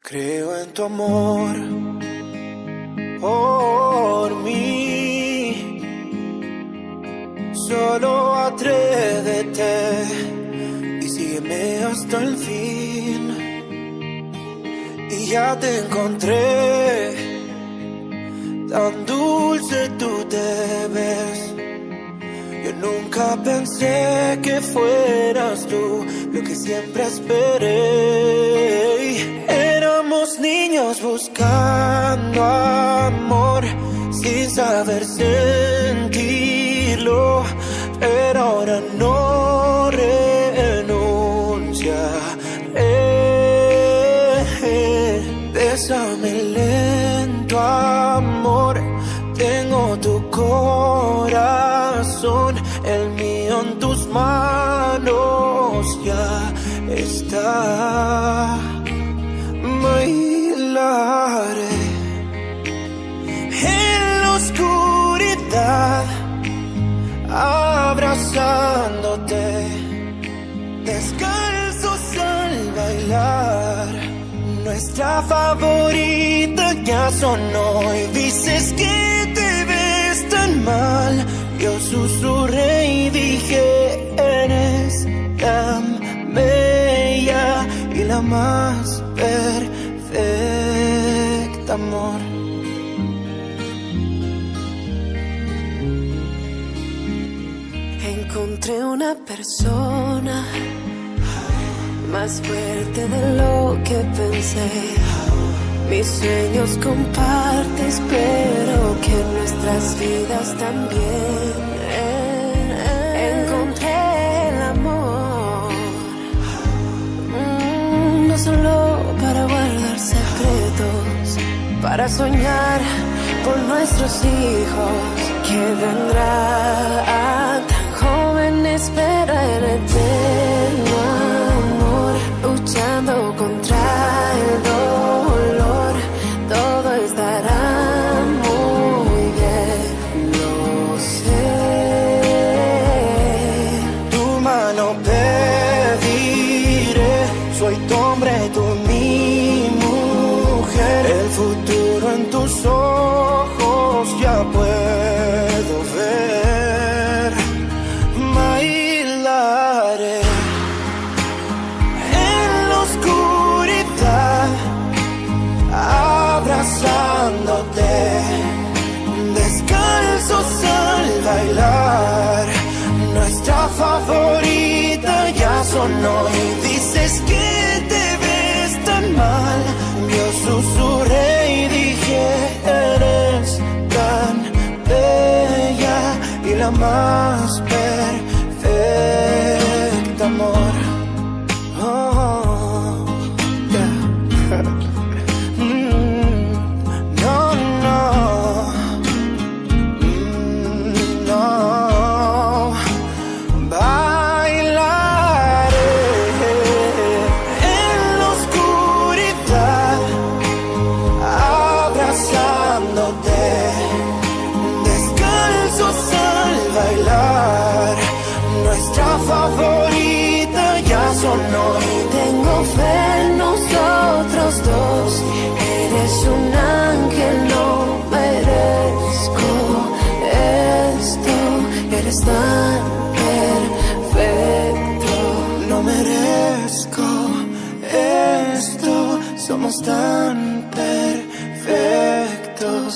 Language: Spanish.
Creo en tu amor por mí. Solo atrévete y sígueme hasta el fin. Y ya te encontré, tan dulce tú te ves. Yo nunca pensé que fueras tú lo que siempre esperé. Éramos niños buscando amor sin saber sentirlo, pero ahora no renunciaré. Bésame lento, amor. Tengo tu corazón, el mío en tus manos ya está. Bailaré en la oscuridad, abrazándote, descalzos al bailar. Nuestra favorita ya sonó y dices que te ves tan mal. Yo susurré y dije, eres tan bella y la más perfecta, amor. Encontré una persona más fuerte de lo que pensé. Mis sueños compartes, pero que nuestras vidas también. Encontré el amor, no solo para guardar secretos, para soñar por nuestros hijos que vendrán. Tan joven espera el eterno amor, luchando contra el dolor. Todo estará muy bien, lo sé. Tu mano pediré, soy tu hombre, tú mi mujer. El futuro en tus ojos ya puedo ver. Bailaré en la oscuridad, abrazándote, descalzos al bailar. Nuestra favorita ya sonó y dices que te ves tan mal. Yo susurré y dije, eres tan bella y la más perfecta, amor. Oh, yeah. No, no, no. Bailaré en la oscuridad, abrazándote, descalzos al bailar. Nuestra favorita ya sonó y Tengo fe en nosotros dos. Eres un ángel, no merezco esto. Eres tan perfecto. no merezco esto. Somos tan perfectos.